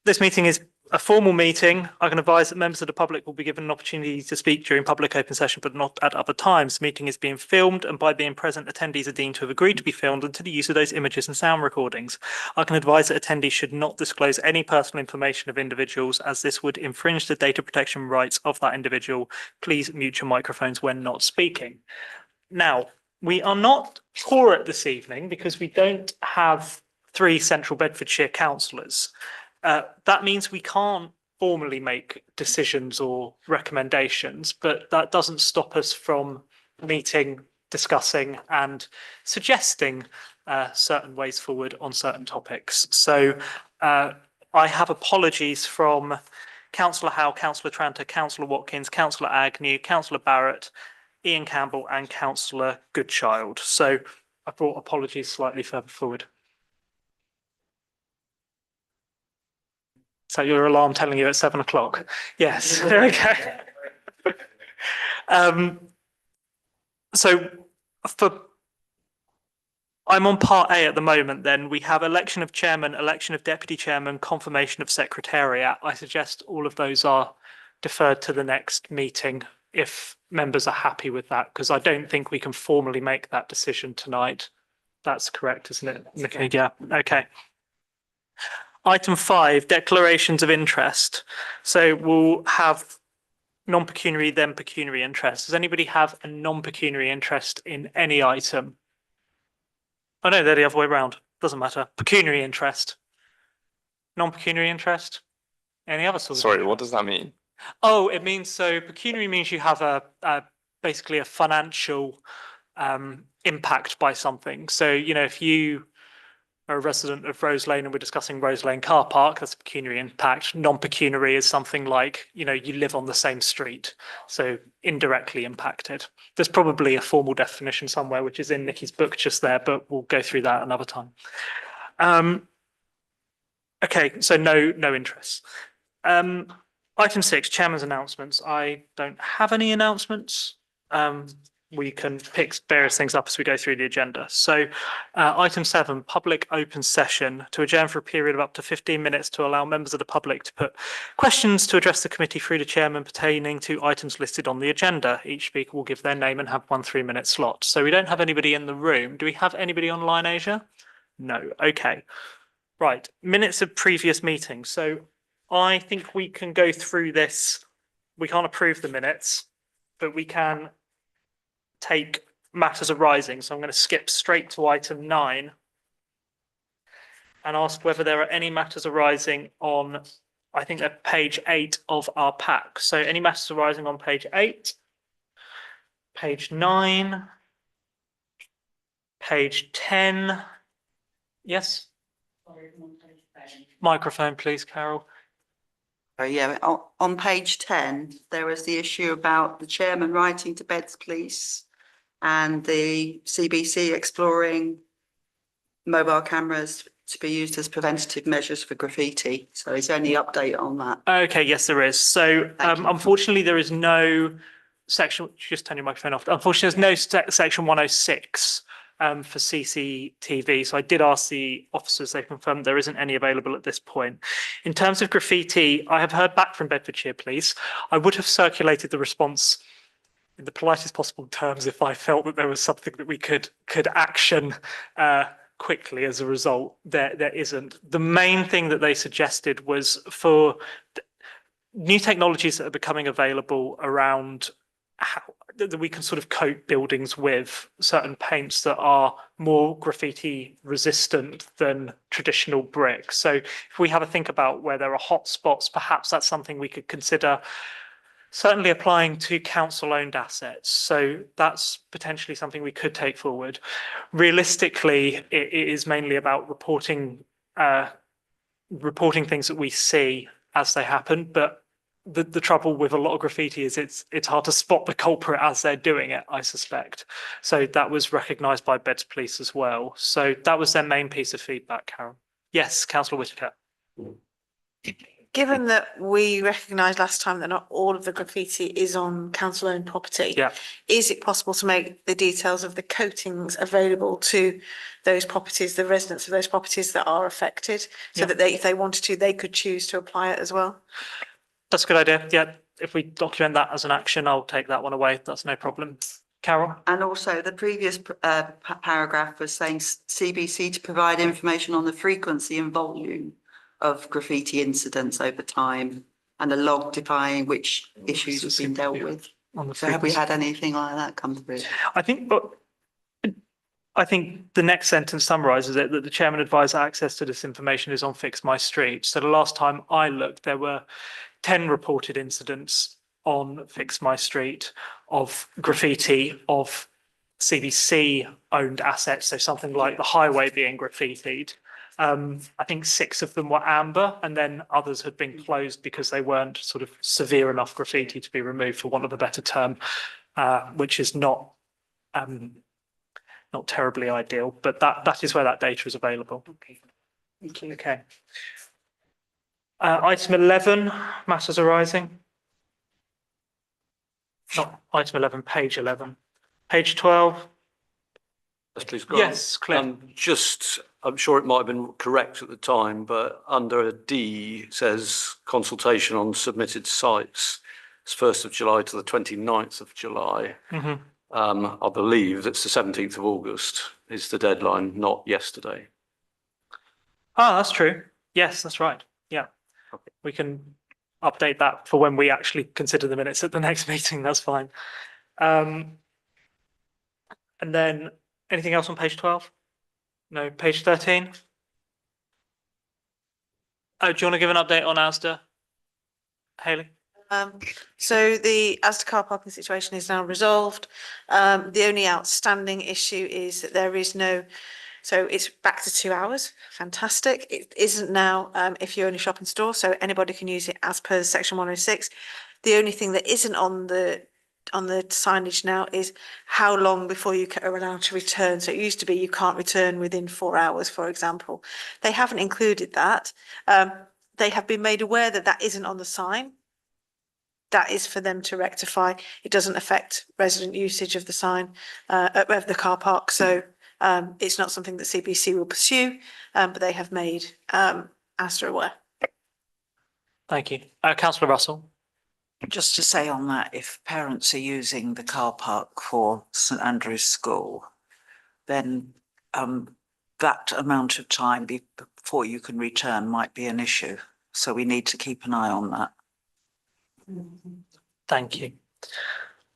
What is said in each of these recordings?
This meeting is a formal meeting. I can advise that members of the public will be given an opportunity to speak during public open session, but not at other times. The meeting is being filmed, and by being present, attendees are deemed to have agreed to be filmed and to the use of those images and sound recordings. I can advise that attendees should not disclose any personal information of individuals, as this would infringe the data protection rights of that individual. Please mute your microphones when not speaking. Now, we are not quorate this evening because we don't have 3 Central Bedfordshire councillors. That means we can't formally make decisions or recommendations, but that doesn't stop us from meeting, discussing and suggesting certain ways forward on certain topics. So I have apologies from Councillor Howe, Councillor Tranter, Councillor Watkins, Councillor Agnew, Councillor Barrett, Ian Campbell and Councillor Goodchild. So I brought apologies slightly further forward. So your alarm telling you at 7 o'clock? Yes, there we go. So I'm on part A at the moment then. We have election of chairman, election of deputy chairman, confirmation of secretariat. I suggest all of those are deferred to the next meeting if members are happy with that, because I don't think we can formally make that decision tonight. That's correct, isn't it? Okay, yeah, okay. Item 5, declarations of interest. So we'll have non-pecuniary, then pecuniary interest. Does anybody have a non-pecuniary interest in any item? Oh no, they're the other way around. Doesn't matter. Pecuniary interest. Non-pecuniary interest? Any other sort of Sorry, interest? what does that mean? Oh, it means so pecuniary means you have basically a financial impact by something. So, you know, if you are a resident of Rose Lane and we're discussing Rose Lane car park, that's a pecuniary impact. Non-pecuniary is something like, you know, you live on the same street, so indirectly impacted. There's probably a formal definition somewhere, which is in Nikki's book just there, but we'll go through that another time. Okay, so no interest. Item 6, chairman's announcements. I don't have any announcements. We can pick various things up as we go through the agenda. So item 7, public open session to adjourn for a period of up to 15 minutes to allow members of the public to put questions to address the committee through the chairman pertaining to items listed on the agenda. Each speaker will give their name and have 1 3-minute slot. So we don't have anybody in the room. Do we have anybody online, Asia? No. Okay. Right. Minutes of previous meetings. So I think we can go through this. We can't approve the minutes, but we can take matters arising. So I'm going to skip straight to item 9 and ask whether there are any matters arising on, I think they're page 8 of our pack. So any matters arising on page 8, page 9, page 10. Yes? Microphone, please, Carol. Oh yeah, on page 10, there was the issue about the chairman writing to Beds Police and the CBC exploring mobile cameras to be used as preventative measures for graffiti. So is there any update on that? Okay, yes, there is. So unfortunately, there is no section, just turn your microphone off. Unfortunately, there's no section 106 for CCTV. So I did ask the officers, they confirmed there isn't any available at this point. In terms of graffiti, I have heard back from Bedfordshire Police. I would have circulated the response in the politest possible terms if I felt that there was something that we could action quickly as a result. There isn't. The main thing that they suggested was for new technologies that are becoming available around how that we can sort of coat buildings with certain paints that are more graffiti resistant than traditional brick. So if we have a think about where there are hot spots, perhaps that's something we could consider certainly applying to council-owned assets. So that's potentially something we could take forward. Realistically, it is mainly about reporting things that we see as they happen, but the trouble with a lot of graffiti is it's hard to spot the culprit as they're doing it, I suspect. So that was recognised by Beds Police as well. So that was their main piece of feedback, Karen. Yes, Councillor Whitaker. given that we recognised last time that not all of the graffiti is on council-owned property, Yeah. is it possible to make the details of the coatings available to those properties, the residents of those properties that are affected, so Yeah. that they, if they wanted to, they could choose to apply it as well? That's a good idea. Yeah, if we document that as an action, I'll take that one away. That's no problem. Carol? And also the previous paragraph was saying CBC to provide information on the frequency and volume of graffiti incidents over time and a log defining which issues have been dealt with. So have we had anything like that come through? I think the next sentence summarises it, that the chairman advised access to this information is on Fix My Street. So the last time I looked, there were 10 reported incidents on Fix My Street of graffiti of CBC owned assets. So something like the highway being graffitied. I think 6 of them were amber, and then others had been closed because they weren't sort of severe enough graffiti to be removed, for want of a better term, which is not terribly ideal, but that is where that data is available. Okay, thank you. Okay. Item 11, matters arising. Not item 11, page 11. Page 12. Yes, please, Grant. Yes, Cliff. I'm sure it might have been correct at the time, but under D it says consultation on submitted sites. It's 1st of July to the 29th of July. Mhm. I believe that's the 17th of August is the deadline, not yesterday. Ah, that's true. Yes, that's right. Yeah. Okay. We can update that for when we actually consider the minutes at the next meeting. That's fine. And then anything else on page 12? No, page 13. Oh, do you want to give an update on Asda? Hayley? So the Asda car parking situation is now resolved. The only outstanding issue is that there is no, so it's back to 2 hours. Fantastic. It isn't now if you own a shop in store, so anybody can use it as per section 106. The only thing that isn't on the signage now is how long before you are allowed to return. So it used to be you can't return within 4 hours, for example. They haven't included that. They have been made aware that that isn't on the sign. That is for them to rectify. It doesn't affect resident usage of the sign, of the car park. So it's not something that CBC will pursue, but they have made Asda aware. Thank you. Councillor Russell? Just to say on that, if parents are using the car park for St Andrew's School, then that amount of time before you can return might be an issue. So we need to keep an eye on that. Thank you.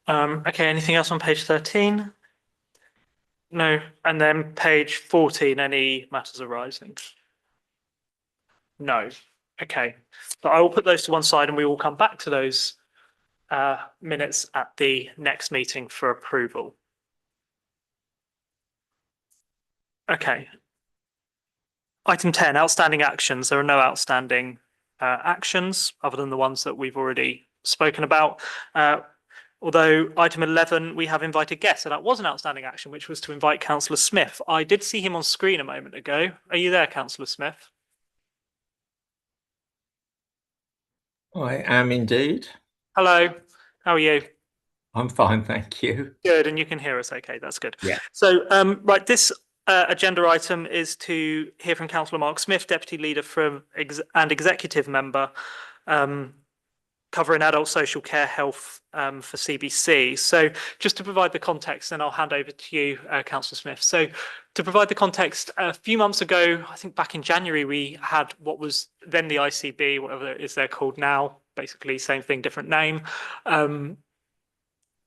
Okay, anything else on page 13? No. And then page 14, any matters arising? No. Okay. So I will put those to one side and we will come back to those minutes at the next meeting for approval. Okay. Item 10, outstanding actions. There are no outstanding actions other than the ones that we've already spoken about. Although item 11, we have invited guests, so that was an outstanding action, which was to invite Councillor Smith. I did see him on screen a moment ago. Are you there, Councillor Smith? I am indeed. Hello, how are you? I'm fine, thank you. Good, and you can hear us okay, that's good. Yeah. So, right, this agenda item is to hear from Councillor Mark Smith, Deputy Leader and Executive Member, covering adult social care health for CBC. So just to provide the context, then I'll hand over to you, Councillor Smith. So to provide the context, a few months ago, I think back in January, we had what was then the ICB, whatever it is they're called now, basically same thing, different name,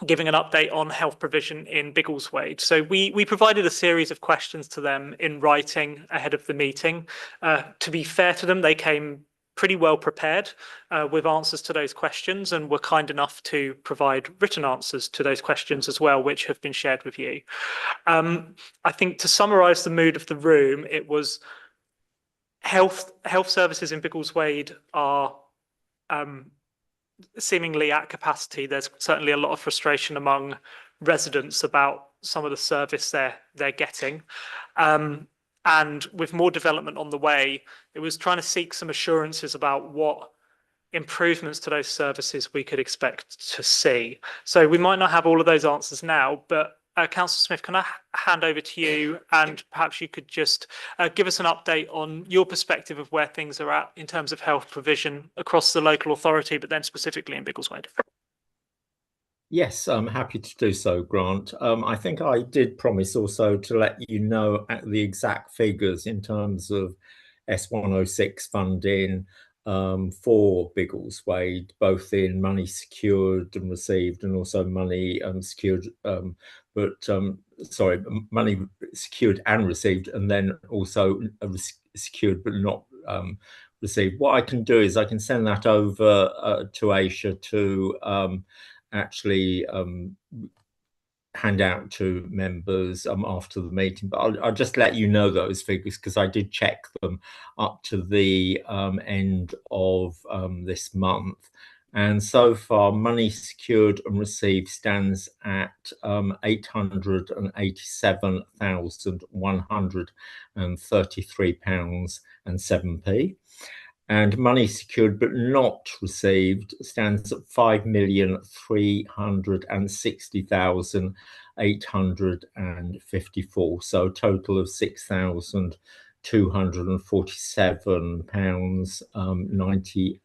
giving an update on health provision in Biggleswade. So we provided a series of questions to them in writing ahead of the meeting. To be fair to them, they came pretty well prepared with answers to those questions and were kind enough to provide written answers to those questions as well, which have been shared with you. I think to summarise the mood of the room, it was health services in Biggleswade are seemingly at capacity. There's certainly a lot of frustration among residents about some of the service they're getting. And with more development on the way, it was trying to seek some assurances about what improvements to those services we could expect to see. So we might not have all of those answers now, but Councillor Smith, can I hand over to you, and perhaps you could just give us an update on your perspective of where things are at in terms of health provision across the local authority, but then specifically in Biggleswade. Yes, I'm happy to do so, Grant. I think I did promise also to let you know at the exact figures in terms of S106 funding for Biggleswade, both in money secured and received, and also money secured, money secured and received, and then also secured but not received. What I can do is I can send that over to Aisha to actually hand out to members after the meeting, but I'll just let you know those figures because I did check them up to the end of this month. And so far, money secured and received stands at £887,133.07. And money secured but not received stands at 5,360,854. So a total of £6,247 90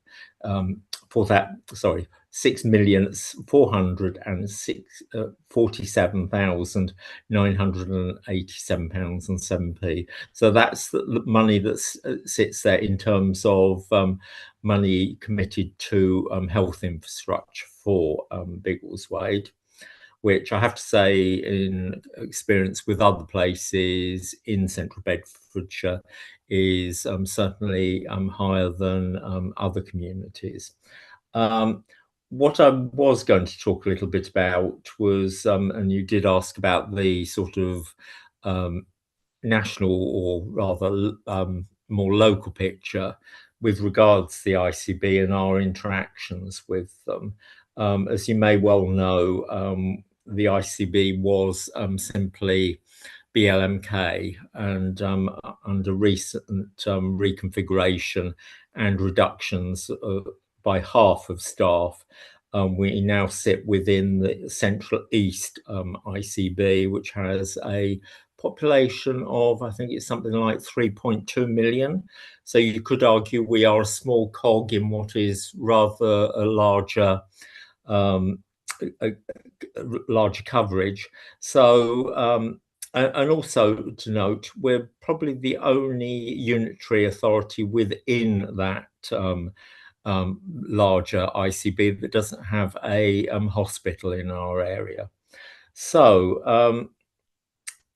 for that. Sorry, 6,447,987 £7. So that's the money that sits there in terms of money committed to health infrastructure for Biggleswade, which I have to say, in experience with other places in central Bedfordshire, is certainly higher than other communities. What I was going to talk a little bit about was, and you did ask about the sort of national, or rather more local picture with regards to the ICB and our interactions with them. As you may well know, the ICB was simply BLMK, and under recent reconfiguration and reductions by half of staff, we now sit within the Central East ICB, which has a population of, I think it's something like 3.2 million. So you could argue we are a small cog in what is rather a larger coverage. So and also to note, we're probably the only unitary authority within that larger ICB that doesn't have a hospital in our area. So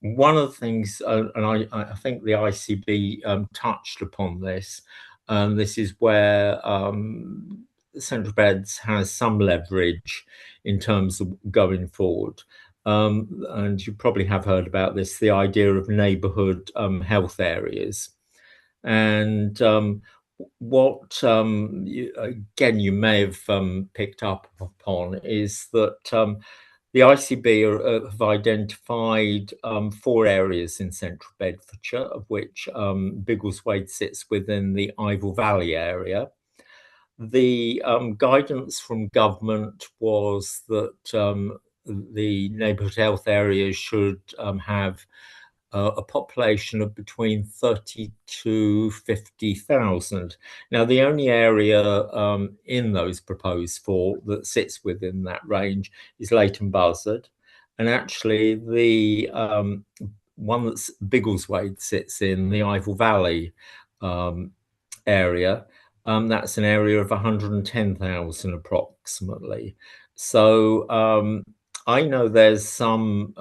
one of the things, and I think the ICB touched upon this, this is where Central Beds has some leverage in terms of going forward. And you probably have heard about this, the idea of neighbourhood health areas. And what, again, you may have picked up upon is that the ICB have identified 4 areas in central Bedfordshire, of which Biggleswade sits within the Ivor Valley area. The guidance from government was that the neighbourhood health areas should have a population of between 30 to 50,000. Now, the only area in those proposed 4 that sits within that range is Leighton Buzzard. And actually, the one that Biggleswade sits in, the Ivor Valley area, that's an area of 110,000 approximately. So I know there's some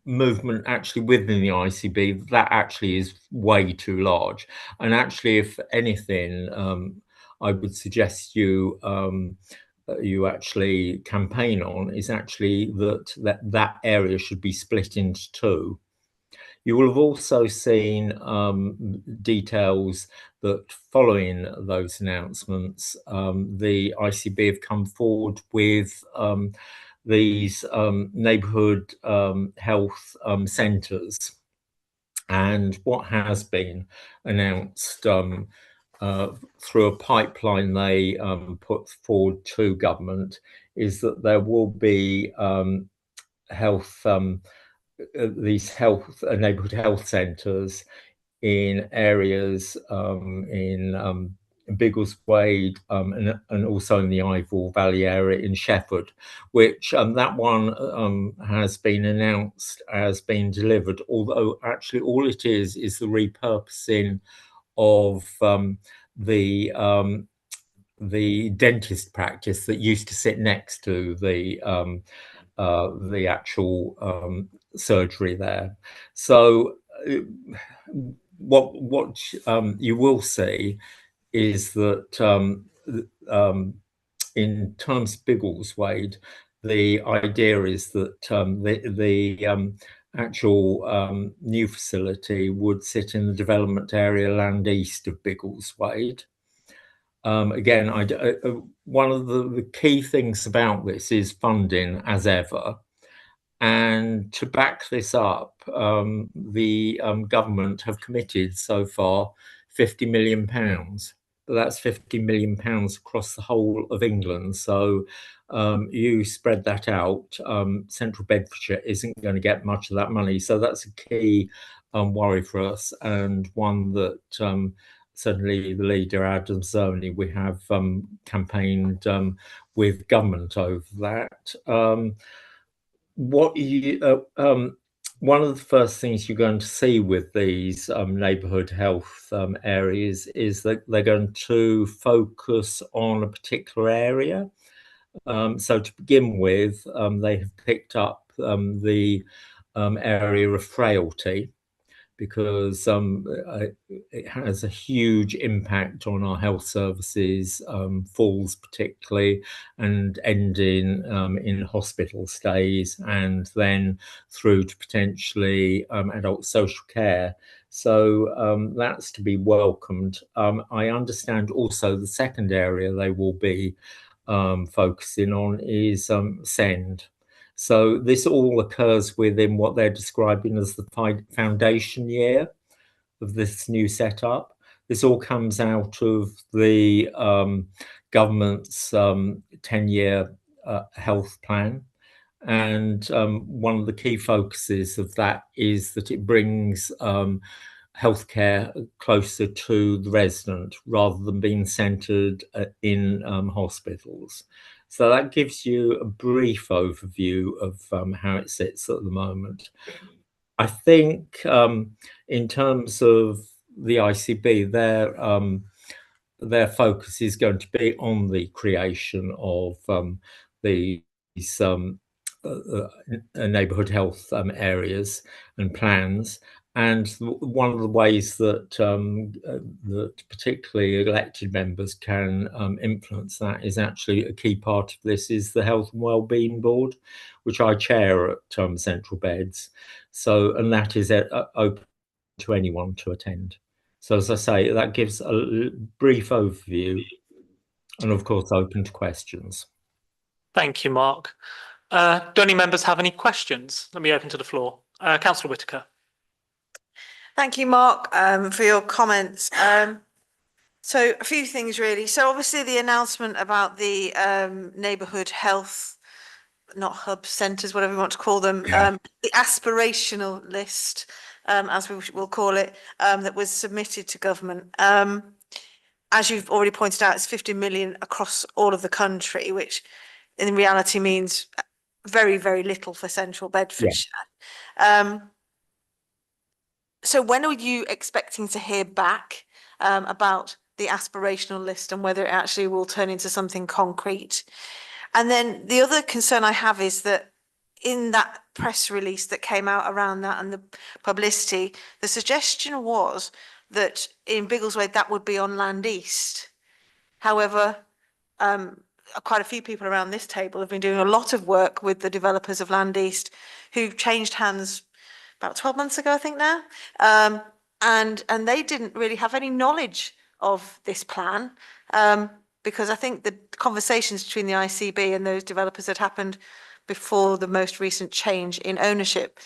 movement actually within the ICB that actually is way too large. And actually, if anything, I would suggest you you actually campaign on is actually that area should be split into 2. You will have also seen details that following those announcements, the ICB have come forward with these neighbourhood health centres. And what has been announced through a pipeline they put forward to government is that there will be these neighbourhood health centres in areas in Biggleswade and also in the Ivor Valley area in Shefford, which that one has been announced as being delivered, although actually all it is the repurposing of the dentist practice that used to sit next to the actual surgery there. So what you will see is that in terms of Biggleswade, the idea is that the actual new facility would sit in the development area land east of Biggleswade. Again, one of the key things about this is funding, as ever. And to back this up, the government have committed so far £50 million. But that's £50 million across the whole of England. So you spread that out, Central Bedfordshire isn't going to get much of that money. So that's a key worry for us, and one that certainly the leader, Adam Zoni, we have campaigned with government over that. One of the first things you're going to see with these neighbourhood health areas is that they're going to focus on a particular area. So to begin with, they have picked up the area of frailty, because it has a huge impact on our health services, falls particularly, and ending in hospital stays, and then through to potentially adult social care. So that's to be welcomed. I understand also the second area they will be focusing on is SEND. So this all occurs within what they're describing as the foundation year of this new setup. This all comes out of the government's 10-year health plan. And one of the key focuses of that is that it brings healthcare closer to the resident rather than being centred in hospitals. So that gives you a brief overview of how it sits at the moment. I think in terms of the ICB, their focus is going to be on the creation of these neighbourhood health areas and plans. And one of the ways that that particularly elected members can influence that is actually a key part of this is the Health and Wellbeing Board, which I chair at Central Beds. So, and that is open to anyone to attend. So as I say, that gives a brief overview, and of course open to questions. Thank you, Mark. Do any members have any questions? Let me open to the floor. Councillor Whitaker. Thank you, Mark, for your comments. So a few things really. So obviously the announcement about the neighbourhood health, not hub centres, whatever you want to call them, the aspirational list, as we will call it, that was submitted to government. As you've already pointed out, it's 50 million across all of the country, which in reality means very, very little for Central Bedfordshire. Yeah. So when are you expecting to hear back about the aspirational list and whether it actually will turn into something concrete? And then the other concern I have is that in that press release that came out around that and the publicity, the suggestion was that in Biggleswade that would be on Land East. However, quite a few people around this table have been doing a lot of work with the developers of Land East who changed hands about 12 months ago, I think now. And they didn't really have any knowledge of this plan because I think the conversations between the ICB and those developers had happened before the most recent change in ownership.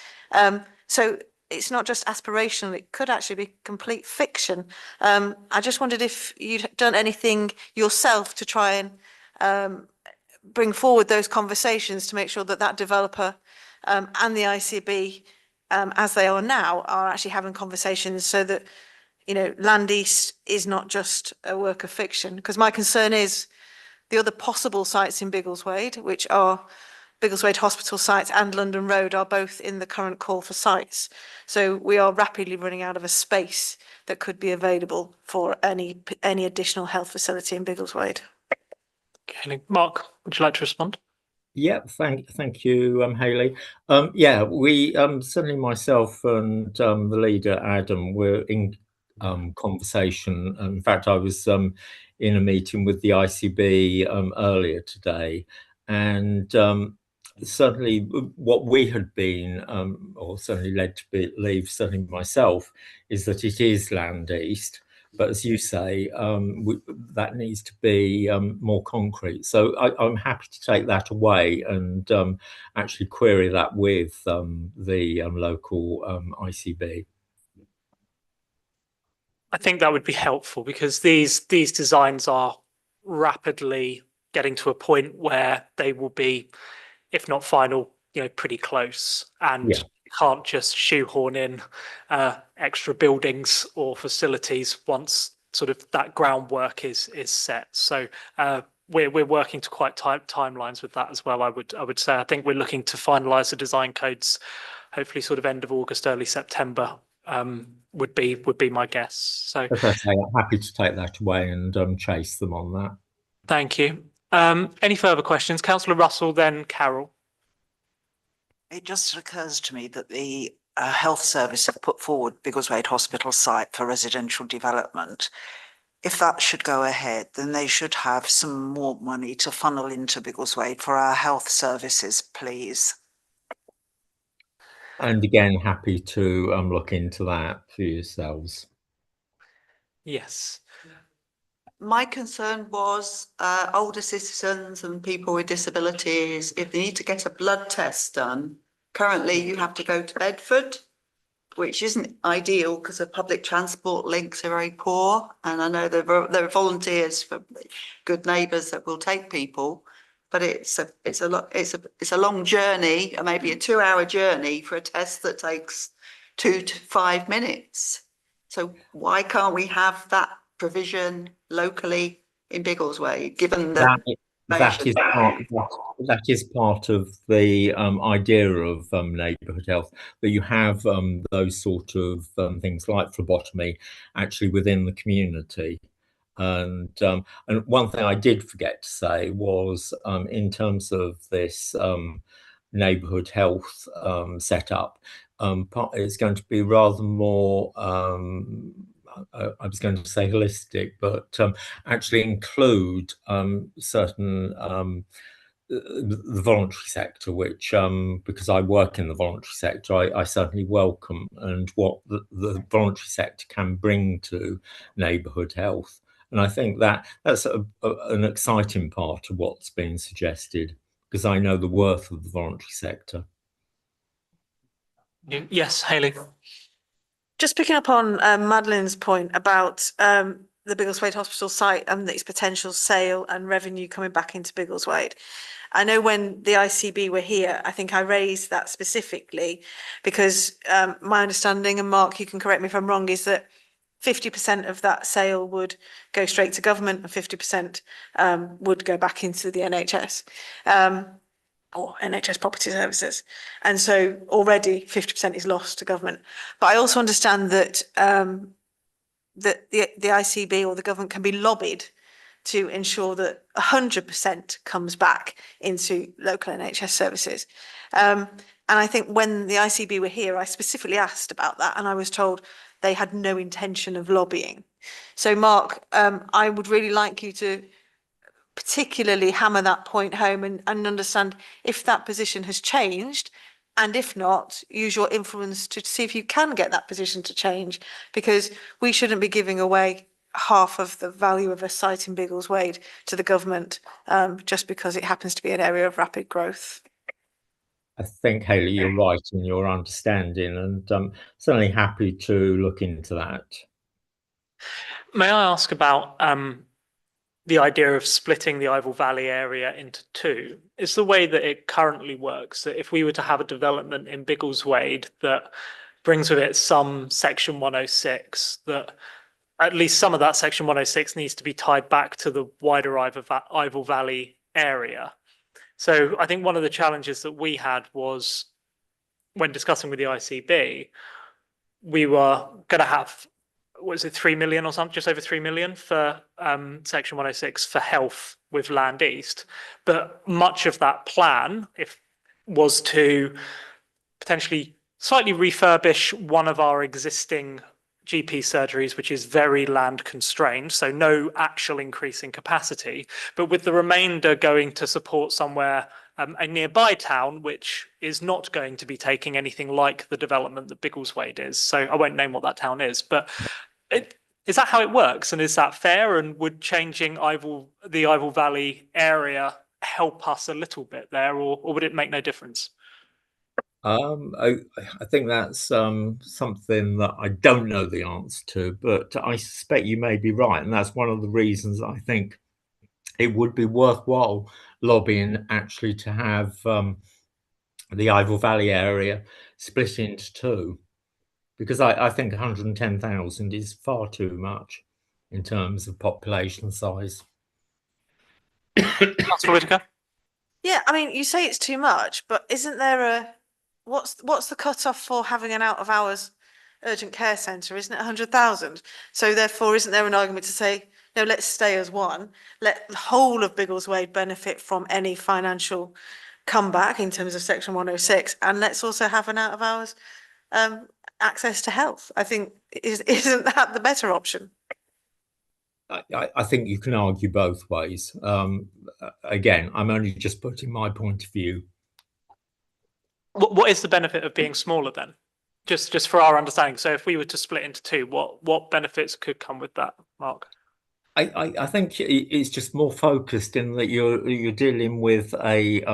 So it's not just aspirational, it could actually be complete fiction. I just wondered if you'd done anything yourself to try and bring forward those conversations to make sure that that developer and the ICB, as they are now, are actually having conversations so that, you know, Land East is not just a work of fiction. Because my concern is the other possible sites in Biggleswade, which are Biggleswade Hospital sites and London Road, are both in the current call for sites. So we are rapidly running out of a space that could be available for any additional health facility in Biggleswade. Okay, Mark, would you like to respond? Yeah, thank you, Hayley. Yeah, we certainly myself and the leader Adam were in conversation. In fact, I was in a meeting with the ICB earlier today, and certainly what we had been, or certainly led to believe, certainly myself, is that it is Land East. But as you say, that needs to be more concrete. So I'm happy to take that away and actually query that with the local ICB. I think that would be helpful because these designs are rapidly getting to a point where they will be, if not final, you know, pretty close, and Yeah. you can't just shoehorn in extra buildings or facilities once sort of that groundwork is set. So we're working to quite tight timelines with that as well. I would say I think we're looking to finalise the design codes, hopefully sort of end of August, early September. Would be my guess. So As I say, I'm happy to take that away and chase them on that. thank you. Any further questions? Councillor Russell, then Carol. It just occurs to me that the health service have put forward Biggleswade Hospital site for residential development. If that should go ahead, then they should have some more money to funnel into Biggleswade for our health services, please. And again, happy to look into that for yourselves. Yes. My concern was older citizens and people with disabilities, if they need to get a blood test done, currently you have to go to Bedford, which isn't ideal because the public transport links are very poor. And I know there are volunteers for Good Neighbours that will take people, but it's a long journey, maybe a 2-hour journey for a test that takes 2 to 5 minutes. So why can't we have that provision locally in Biggleswade, given that that is part of the idea of neighbourhood health, that you have those sort of things like phlebotomy actually within the community. And one thing I did forget to say was in terms of this neighbourhood health setup, it's going to be rather more I was going to say holistic, but actually include certain the voluntary sector, which because I work in the voluntary sector, I certainly welcome, and what the voluntary sector can bring to neighbourhood health. And I think that's an exciting part of what's been suggested, because I know the worth of the voluntary sector. Yes, Hayley. Just picking up on Madeline's point about the Biggleswade Hospital site and its potential sale and revenue coming back into Biggleswade. I know when the ICB were here, I think I raised that specifically because my understanding, and Mark, you can correct me if I'm wrong, is that 50% of that sale would go straight to government and 50% would go back into the NHS. Or NHS Property Services. And so already 50% is lost to government. But I also understand that that the ICB or the government can be lobbied to ensure that 100% comes back into local NHS services. And I think when the ICB were here, I specifically asked about that and I was told they had no intention of lobbying. So Mark, I would really like you to particularly hammer that point home and understand if that position has changed, and if not, use your influence to see if you can get that position to change, because we shouldn't be giving away half of the value of a site in Biggleswade to the government just because it happens to be an area of rapid growth. I think, Hayley, you're right in your understanding, and certainly happy to look into that. May I ask about the idea of splitting the Ivel Valley area into two? Is the way that it currently works that if we were to have a development in Biggleswade that brings with it some Section 106, that at least some of that Section 106 needs to be tied back to the wider Ivel Valley area? So I think one of the challenges that we had was when discussing with the ICB, we were going to have, was it 3 million or something, just over 3 million for Section 106 for health with Land East. But much of that plan was to potentially slightly refurbish one of our existing GP surgeries, which is very land constrained, so no actual increase in capacity, but with the remainder going to support somewhere, a nearby town, which is not going to be taking anything like the development that Biggleswade is. So I won't name what that town is, but is that how it works? And is that fair? And would changing the Ivel Valley area help us a little bit there, or would it make no difference? I think that's something that I don't know the answer to, but I suspect you may be right, and that's one of the reasons I think it would be worthwhile lobbying actually to have the Ivel Valley area split into two, because I think 110,000 is far too much in terms of population size. Councillor Whitaker? Yeah, I mean, you say it's too much, but isn't there what's the cutoff for having an out of hours urgent care centre? Isn't it 100,000? So therefore, isn't there an argument to say, no, let's stay as one, let the whole of Biggleswade benefit from any financial comeback in terms of Section 106, and let's also have an out of hours access to health? I think, isn't that the better option? I think you can argue both ways. Again, I'm only just putting my point of view. What is the benefit of being smaller then? Just for our understanding. So if we were to split into two, what benefits could come with that, Mark? I think it's just more focused in that you're dealing with a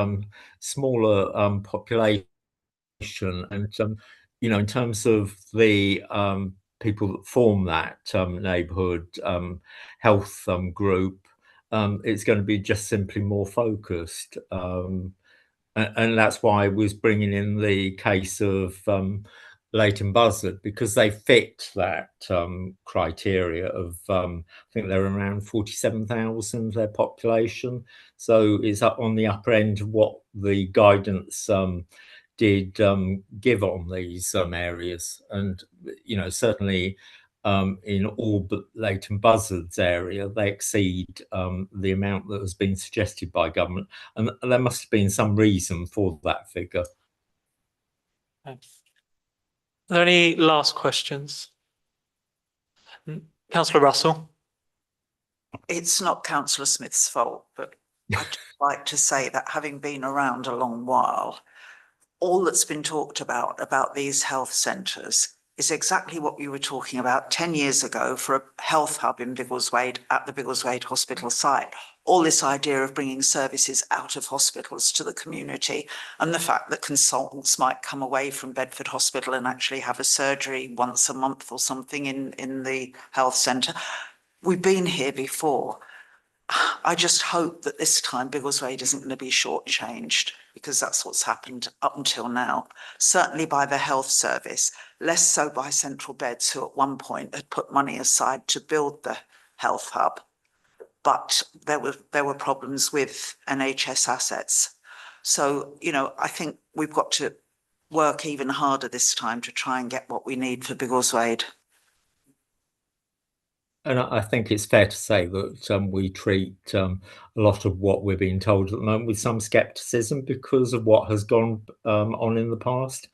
smaller population, and in terms of the people that form that neighbourhood health group, it's going to be just simply more focused. And that's why I was bringing in the case of Leighton Buzzard, because they fit that criteria of, I think they're around 47,000, their population. So it's up on the upper end of what the guidance did give on these areas. And, certainly in all but Leighton Buzzard's area, they exceed the amount that has been suggested by government. And there must have been some reason for that figure. Are there any last questions? Councillor Russell? It's not Councillor Smith's fault, but I'd just like to say that having been around a long while, all that's been talked about these health centres is exactly what we were talking about 10 years ago for a health hub in Biggleswade at the Biggleswade Hospital site. All this idea of bringing services out of hospitals to the community, and the fact that consultants might come away from Bedford Hospital and actually have a surgery once a month or something in the health centre. We've been here before. I just hope that this time Biggleswade isn't going to be shortchanged, because that's what's happened up until now. Certainly by the health service, less so by Central Beds, who at one point had put money aside to build the health hub. But there were problems with NHS assets. So, I think we've got to work even harder this time to try and get what we need for Biggleswade. And I think it's fair to say that we treat a lot of what we're being told at the moment with some scepticism because of what has gone on in the past.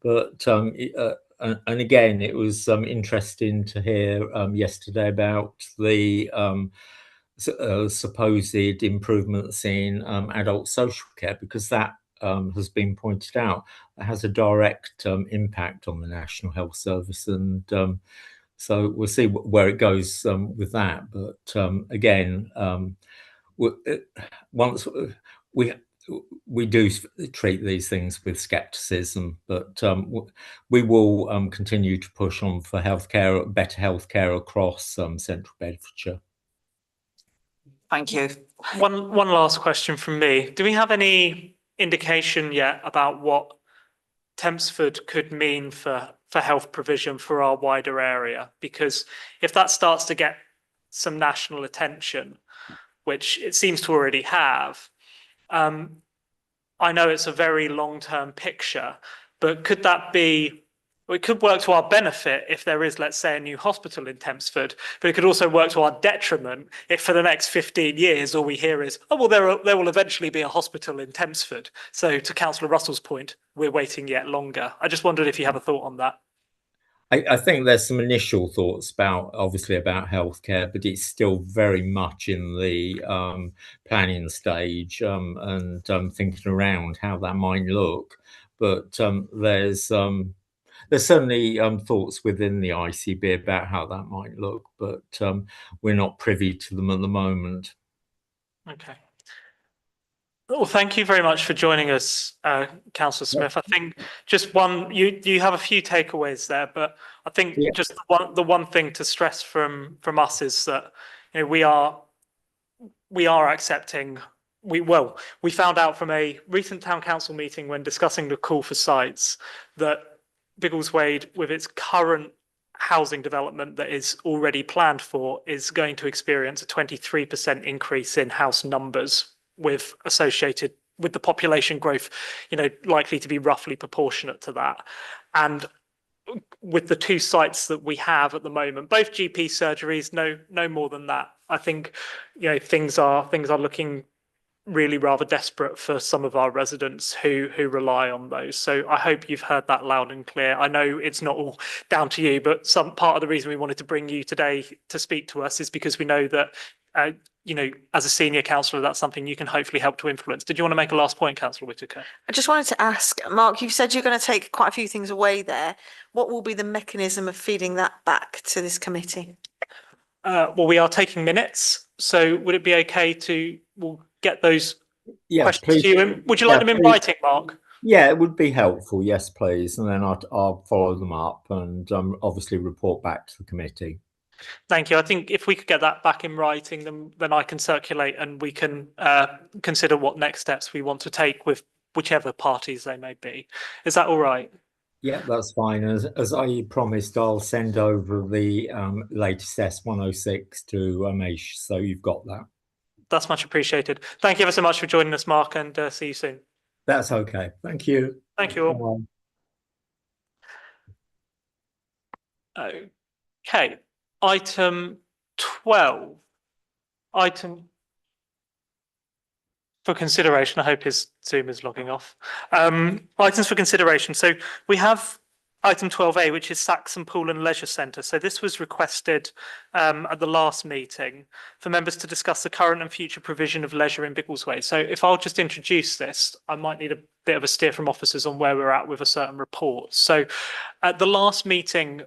But and again, it was interesting to hear yesterday about the supposed improvements in adult social care, because that has been pointed out, that has a direct impact on the National Health Service, and so we'll see where it goes with that. But again, once we do treat these things with scepticism, but we will continue to push on for healthcare, better healthcare across Central Bedfordshire. Thank you. One last question from me. Do we have any indication yet about what Tempsford could mean for health provision for our wider area? Because if that starts to get some national attention, which it seems to already have, I know it's a very long-term picture, but could that be, well, it could work to our benefit if there is, let's say, a new hospital in Tempsford, but it could also work to our detriment if for the next 15 years all we hear is, oh, well, there will eventually be a hospital in Tempsford. So to Councillor Russell's point, we're waiting yet longer. I just wondered if you have a thought on that. I think there's some initial thoughts obviously about healthcare, but it's still very much in the planning stage and thinking around how that might look. But there's certainly thoughts within the ICB about how that might look, but we're not privy to them at the moment. Okay. Well, thank you very much for joining us, Councillor Smith. I think just you have a few takeaways there, but I think just the one thing to stress from us is that we are accepting. We found out from a recent town council meeting when discussing the call for sites that Biggleswade, with its current housing development that is already planned for, is going to experience a 23% increase in house numbers associated with the population growth, likely to be roughly proportionate to that. And with the two sites that we have at the moment, both GP surgeries, no more than that. I think, things are looking really rather desperate for some of our residents who rely on those. So I hope you've heard that loud and clear. I know it's not all down to you, but some part of the reason we wanted to bring you today to speak to us is because we know that as a senior councillor, that's something you can hopefully help to influence. Did you want to make a last point, Councillor Whitaker? I just wanted to ask, Mark, you've said you're going to take quite a few things away there. What will be the mechanism of feeding that back to this committee? Well, we are taking minutes. So would it be okay we'll get those questions to you? Would you like them in writing, Mark? Yeah, it would be helpful. Yes, please. And then I'll follow them up and obviously report back to the committee. Thank you. I think if we could get that back in writing, then I can circulate and we can consider what next steps we want to take with whichever parties they may be. Is that all right? Yeah, that's fine. As I promised, I'll send over the latest S106 to Amish, so you've got that. That's much appreciated. Thank you ever so much for joining us, Mark, and see you soon. That's okay. Thank you. Thank you all. Okay. Item 12. Item for consideration. I hope his Zoom is logging off. Items for consideration. So we have item 12A, which is Saxon Pool and Leisure Centre. So this was requested at the last meeting for members to discuss the current and future provision of leisure in Biggleswade. So if I'll just introduce this, I might need a bit of a steer from officers on where we're at with a certain report. So at the last meeting,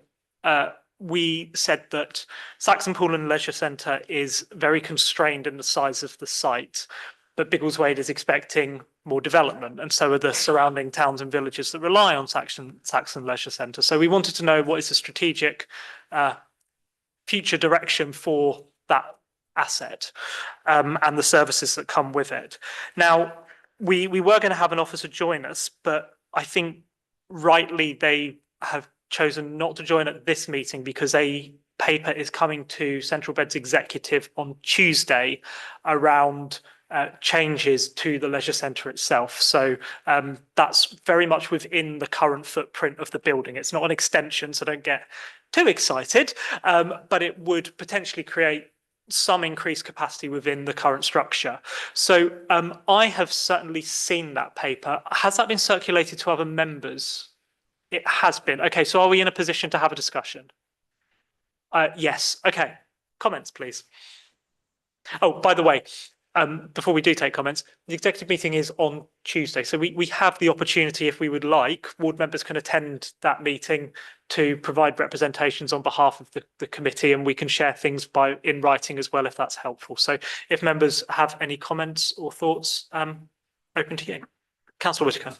we said that Saxon Pool and Leisure Centre is very constrained in the size of the site, but Biggleswade is expecting more development, and so are the surrounding towns and villages that rely on Saxon Leisure Centre. So we wanted to know what is the strategic future direction for that asset and the services that come with it. Now, we were going to have an officer join us, but I think rightly they have chosen not to join at this meeting because a paper is coming to Central Bed's executive on Tuesday around changes to the leisure centre itself. So that's very much within the current footprint of the building. It's not an extension, so don't get too excited, but it would potentially create some increased capacity within the current structure. So I have certainly seen that paper. Has that been circulated to other members? It has been. Okay, so are we in a position to have a discussion? Yes. Okay. Comments, please. Oh, by the way, before we do take comments, the executive meeting is on Tuesday. So we have the opportunity, if we would like, ward members can attend that meeting to provide representations on behalf of the committee, and we can share things in writing as well, if that's helpful. So if members have any comments or thoughts, open to you. Councillor Whitaker.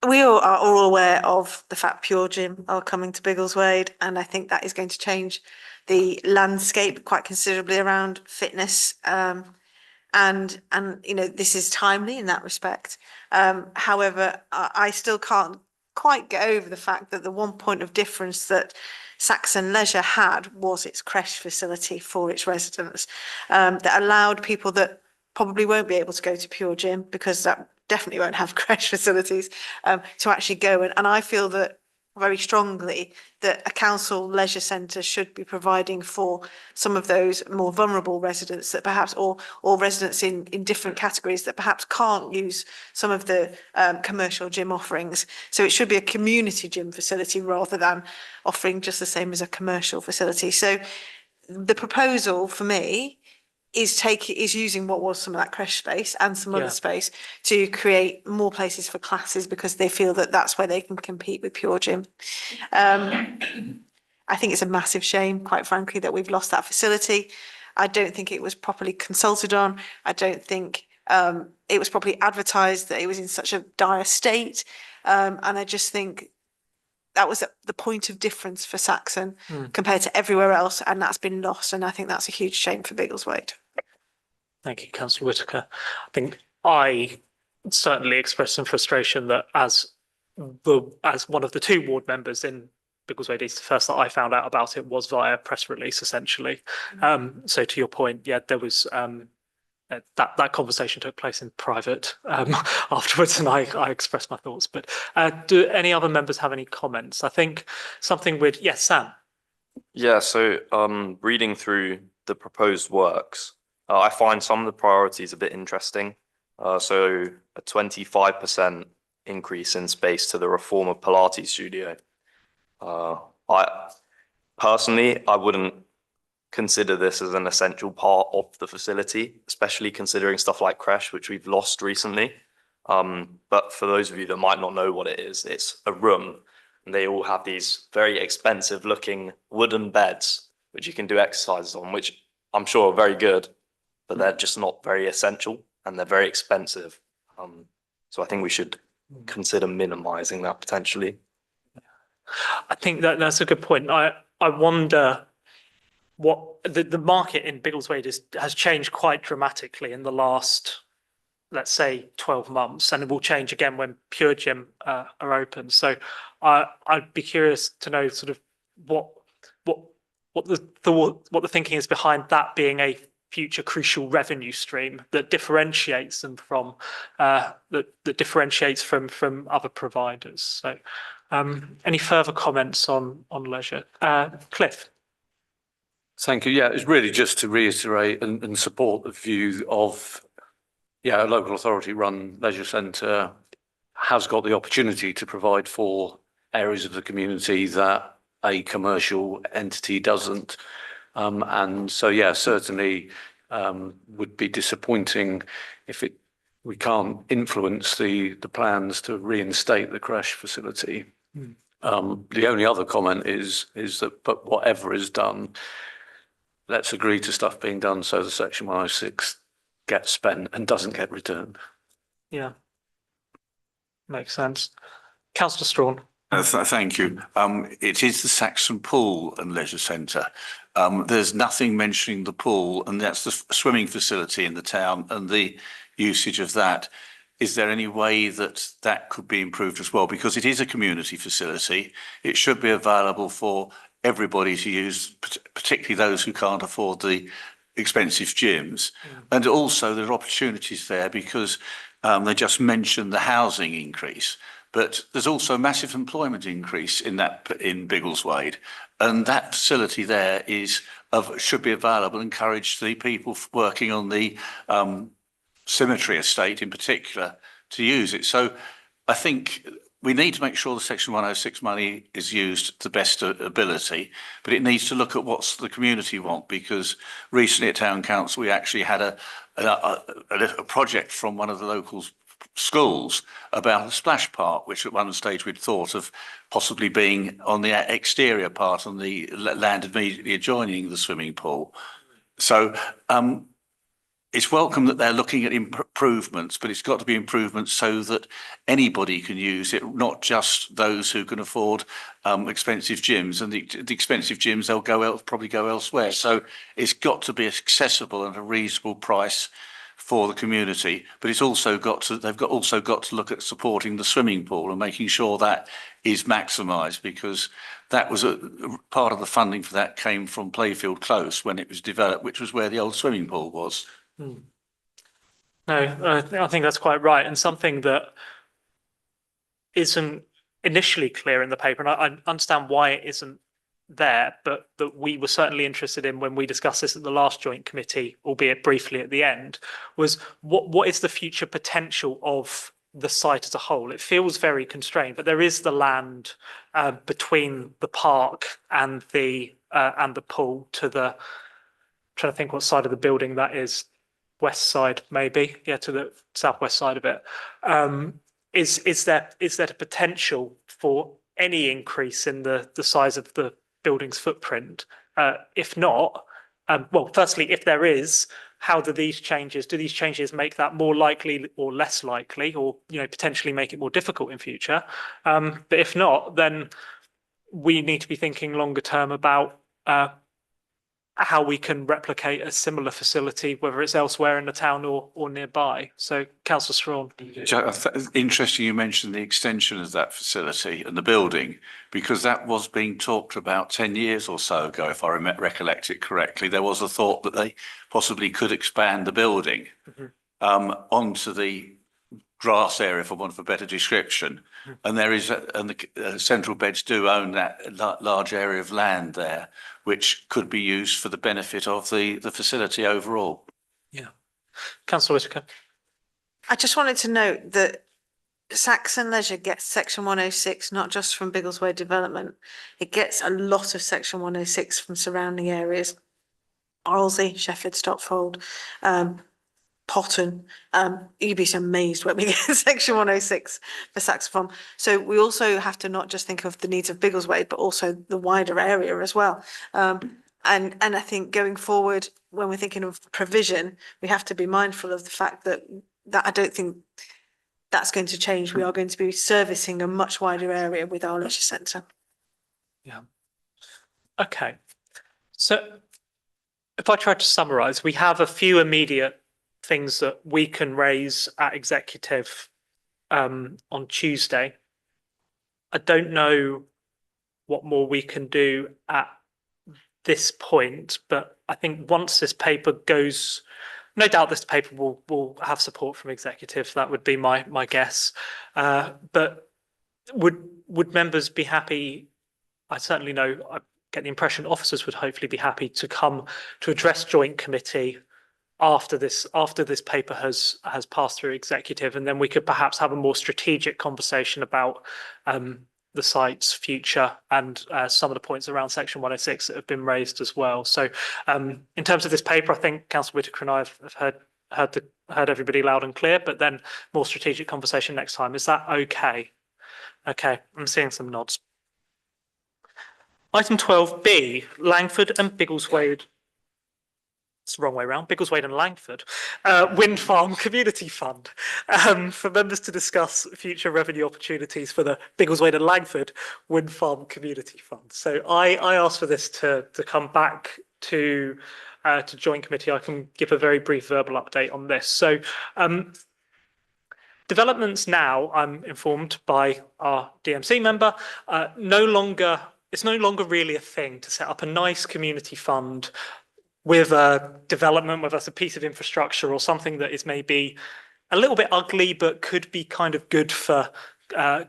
We all are all aware of the fact Pure Gym are coming to Biggleswade, and I think that is going to change the landscape quite considerably around fitness. And you know, this is timely in that respect. However, I still can't quite get over the fact that the one point of difference that Saxon Leisure had was its creche facility for its residents, that allowed people that probably won't be able to go to Pure Gym, because that definitely won't have creche facilities, to actually go. And I feel that very strongly that a council leisure centre should be providing for some of those more vulnerable residents that perhaps, or residents in different categories that perhaps can't use some of the commercial gym offerings. So it should be a community gym facility rather than offering just the same as a commercial facility. So the proposal for me is using what was some of that creche space and some Yeah. other space to create more places for classes, because they feel that that's where they can compete with Pure Gym. I think it's a massive shame, quite frankly, that we've lost that facility. I don't think it was properly consulted on. I don't think it was properly advertised that it was in such a dire state. And I just think that was the point of difference for Saxon compared to everywhere else, and that's been lost. And I think that's a huge shame for Biggleswade. Thank you, Councillor Whitaker. I think I certainly expressed some frustration that as one of the two ward members in Biggleswade East, the first that I found out about it was via press release, essentially. So to your point, yeah, there was that conversation took place in private afterwards, and I expressed my thoughts. But do any other members have any comments? I think something with yes, Sam. Yeah, so reading through the proposed works, I find some of the priorities a bit interesting. So a 25% increase in space to the reformer Pilates studio. I personally, I wouldn't consider this as an essential part of the facility, especially considering stuff like creche, which we've lost recently. But for those of you that might not know what it is, it's a room, and they all have these very expensive looking wooden beds, which you can do exercises on, which I'm sure are very good, but they're just not very essential, and they're very expensive. So I think we should consider minimizing that potentially. I think that's a good point. I wonder what the market in Biggleswade has changed quite dramatically in the last, let's say, 12 months, and it will change again when Pure Gym are open. So I'd be curious to know sort of what the thinking is behind that being a future crucial revenue stream that differentiates them from that differentiates from other providers. So any further comments on leisure? Cliff. Thank you. Yeah, it's really just to reiterate and support the view of, yeah, a local authority run leisure centre has got the opportunity to provide for areas of the community that a commercial entity doesn't. And so, yeah, certainly would be disappointing if we can't influence the plans to reinstate the creche facility. The only other comment is that, but whatever is done, let's agree to stuff being done so the Section 106 gets spent and doesn't get returned. Yeah, makes sense. Councillor Strawn. Thank you. It is the Saxon Pool and Leisure Centre. There's nothing mentioning the pool, and that's the swimming facility in the town and the usage of that. Is there any way that that could be improved as well? Because it is a community facility. It should be available for everybody to use, particularly those who can't afford the expensive gyms. And also there are opportunities there because they just mentioned the housing increase, but there's also massive employment increase in Biggleswade, and that facility there should be available, encourage the people working on the cemetery estate in particular to use it. So I think we need to make sure the Section 106 money is used to the best ability, but it needs to look at what the community want, because recently at Town Council we actually had a project from one of the local schools about a splash park, which at one stage we'd thought of possibly being on the exterior part on the land immediately adjoining the swimming pool. So it's welcome that they're looking at improvements, but it's got to be improvements so that anybody can use it, not just those who can afford expensive gyms. And the expensive gyms, probably go elsewhere. So it's got to be accessible at a reasonable price for the community. But they've also got to look at supporting the swimming pool and making sure that is maximised, because that was part of the funding for that came from Playfield Close when it was developed, which was where the old swimming pool was. No, I think that's quite right, and something that isn't initially clear in the paper, and I understand why it isn't there, but that we were certainly interested in when we discussed this at the last joint committee, albeit briefly at the end, was what is the future potential of the site as a whole? It feels very constrained, but there is the land between the park and the pool to the, trying to think what side of the building that is. West side, maybe, yeah, to the southwest side of it. Is there a potential for any increase in the size of the building's footprint? If not, well, firstly, if there is, how do these changes make that more likely or less likely, or potentially make it more difficult in future? But if not, then we need to be thinking longer term about how we can replicate a similar facility, whether it's elsewhere in the town or nearby. So, Councillor Strawn. Interesting you mentioned the extension of that facility and the building, because that was being talked about 10 years or so ago, if I recollect it correctly. There was a thought that they possibly could expand the building onto the grass area, for want of a better description. And the Central Beds do own that large area of land there, which could be used for the benefit of the facility overall. Yeah. Councillor Whitaker. I just wanted to note that Saxon Leisure gets Section 106, not just from Biggleswade Development. It gets a lot of Section 106 from surrounding areas. Arlesey, Sheffield, Stotfold, Potton. You'd be amazed when we get Section 106 for saxophone. So we also have to not just think of the needs of Biggleswade, but also the wider area as well. And I think going forward, when we're thinking of provision, we have to be mindful of the fact that I don't think that's going to change. We are going to be servicing a much wider area with our leisure centre. Yeah. Okay. So if I try to summarise, we have a few immediate things that we can raise at executive on Tuesday. I don't know what more we can do at this point, but I think once this paper goes, no doubt this paper will have support from executive. That would be my guess. But would members be happy? I certainly know, I get the impression officers would hopefully be happy to come to address joint committee after this paper has passed through executive, and then we could perhaps have a more strategic conversation about the site's future and some of the points around Section 106 that have been raised as well. So in terms of this paper, I think Councillor Whitaker and I have heard everybody loud and clear, but then more strategic conversation next time. Is that okay? Okay, I'm seeing some nods. Item 12B, Langford and Biggleswade. It's the wrong way around, Biggleswade and Langford, Wind Farm Community Fund, for members to discuss future revenue opportunities for the Biggleswade and Langford Wind Farm Community Fund. So I asked for this to come back to joint committee. I can give a very brief verbal update on this. So developments now, I'm informed by our DMC member, it's no longer really a thing to set up a nice community fund with a development, whether it's a piece of infrastructure or something that is maybe a little bit ugly, but could be kind of good for,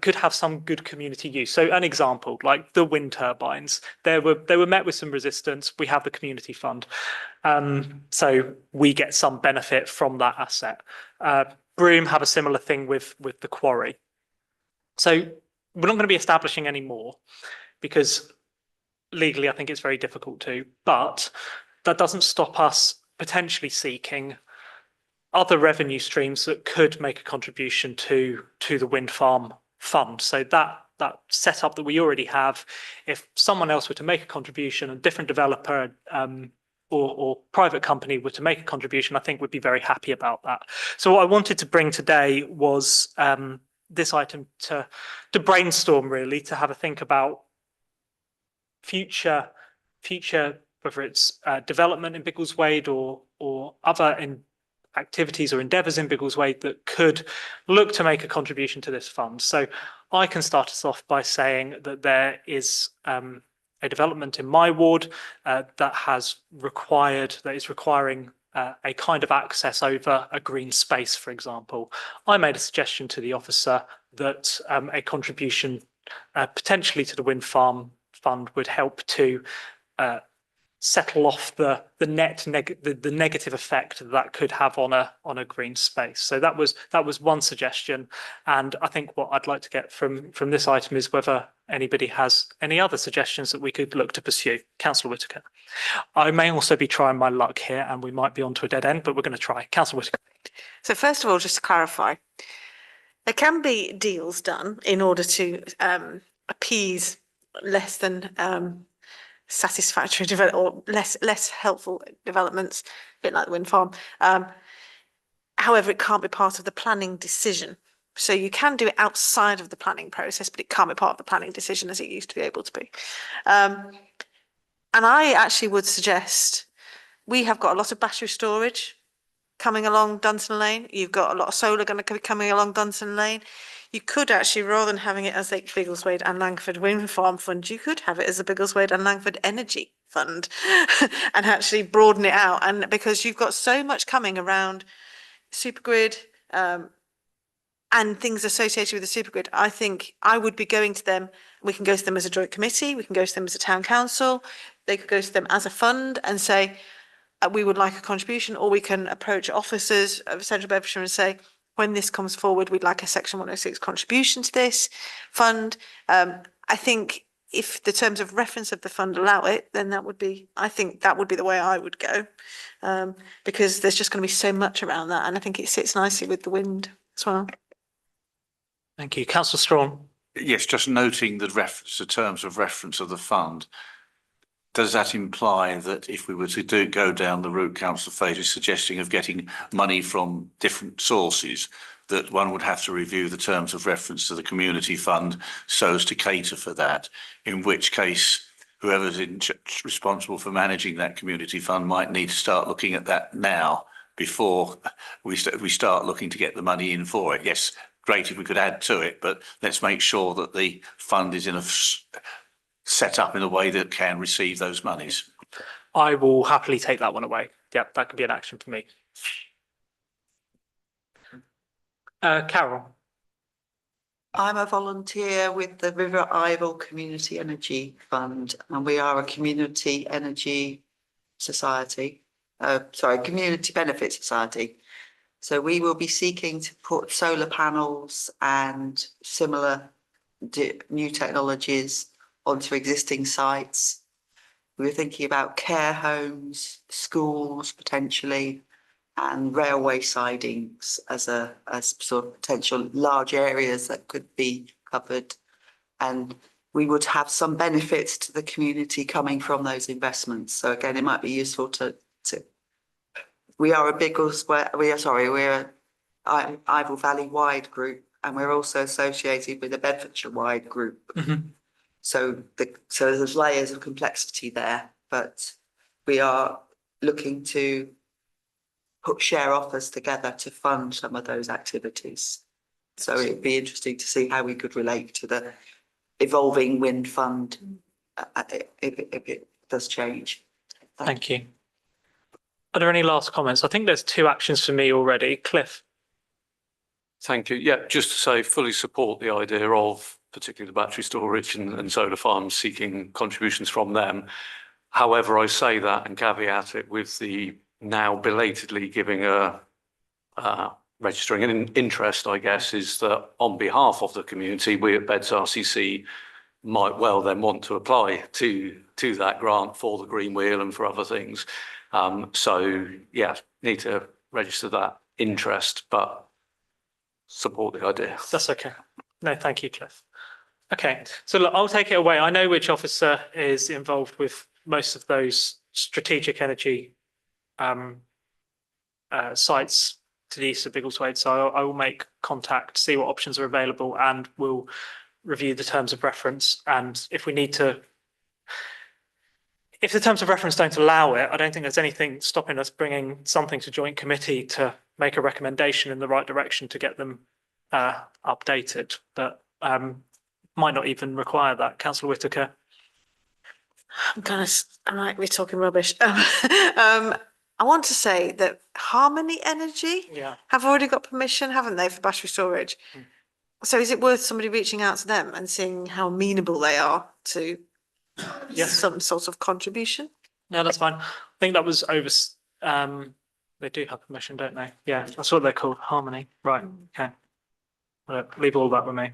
could have some good community use. So an example, like the wind turbines, they were met with some resistance. We have the community fund. So we get some benefit from that asset. Broome have a similar thing with the quarry. So we're not going to be establishing any more because legally I think it's very difficult to, but that doesn't stop us potentially seeking other revenue streams that could make a contribution to the wind farm fund. So that setup that we already have, if someone else were to make a contribution, a different developer or private company were to make a contribution, I think we'd be very happy about that. So what I wanted to bring today was this item to brainstorm, really, to have a think about future, whether it's development in Biggleswade or other activities or endeavours in Biggleswade that could look to make a contribution to this fund. So I can start us off by saying that there is a development in my ward that is requiring a kind of access over a green space, for example. I made a suggestion to the officer that a contribution potentially to the wind farm fund would help to settle off the negative effect that could have on a green space. So that was one suggestion, and I think what I'd like to get from this item is whether anybody has any other suggestions that we could look to pursue. Councillor Whitaker. I may also be trying my luck here, and we might be onto a dead end, but we're going to try. Councillor Whitaker. So first of all, just to clarify, there can be deals done in order to appease less than satisfactory or less helpful developments, a bit like the wind farm. However, it can't be part of the planning decision. So you can do it outside of the planning process, but it can't be part of the planning decision as it used to be able to be. And I actually would suggest, we have got a lot of battery storage coming along Dunton Lane. You've got a lot of solar going to be coming along Dunton Lane. You could actually, rather than having it as a Biggleswade and Langford Wind Farm Fund, you could have it as a Biggleswade and Langford Energy Fund and actually broaden it out. And because you've got so much coming around supergrid and things associated with the supergrid, I think I would be going to them. We can go to them as a joint committee. We can go to them as a town council. They could go to them as a fund and say, we would like a contribution, or we can approach officers of Central Bedfordshire and say, when this comes forward, we'd like a Section 106 contribution to this fund. I think if the terms of reference of the fund allow it, then I think that would be the way I would go, because there's just going to be so much around that, and I think it sits nicely with the wind as well. Thank you. Councillor Strawn. Yes, just noting the terms of reference of the fund. Does that imply that if we were to go down the route Councillor Fate is suggesting of getting money from different sources, that one would have to review the terms of reference to the community fund so as to cater for that? In which case, whoever's responsible for managing that community fund might need to start looking at that now before we start looking to get the money in for it. Yes, great if we could add to it, but let's make sure that the fund is set up in a way that can receive those monies. I will happily take that one away. Yep, that could be an action for me. Carol. I'm a volunteer with the River Ivell Community Energy Fund, and we are a community energy society. Community benefit society. So we will be seeking to put solar panels and similar new technologies onto existing sites. We were thinking about care homes, schools potentially, and railway sidings as sort of potential large areas that could be covered. And we would have some benefits to the community coming from those investments. So again, it might be useful we are a we're a Ivell Valley wide group, and we're also associated with a Bedfordshire wide group. Mm-hmm. So there's layers of complexity there, but we are looking to put share offers together to fund some of those activities. So it'd be interesting to see how we could relate to the evolving wind fund if it does change. Thank you. Are there any last comments? I think there's two actions for me already. Cliff. Thank you. Yeah, just to say, fully support the idea of particularly the battery storage and solar farms seeking contributions from them. However, I say that and caveat it with the now belatedly giving registering an interest, I guess, is that on behalf of the community, we at Beds RCC might well then want to apply to that grant for the Green Wheel and for other things. So yeah, need to register that interest, but support the idea. That's okay. No, thank you, Cliff. Okay, so look, I'll take it away. I know which officer is involved with most of those strategic energy sites to the east of Biggleswade. So I will make contact, see what options are available, and we'll review the terms of reference. And if we need to, if the terms of reference don't allow it, I don't think there's anything stopping us bringing something to joint committee to make a recommendation in the right direction to get them updated. But might not even require that. Councillor Whitaker. I might be talking rubbish. I want to say that Harmony Energy have already got permission, haven't they, for battery storage? So is it worth somebody reaching out to them and seeing how amenable they are to some sort of contribution? Yeah, that's fine. I think that was over. They do have permission, don't they? Yeah, that's what they're called, Harmony. Right. Okay. Well, leave all that with me.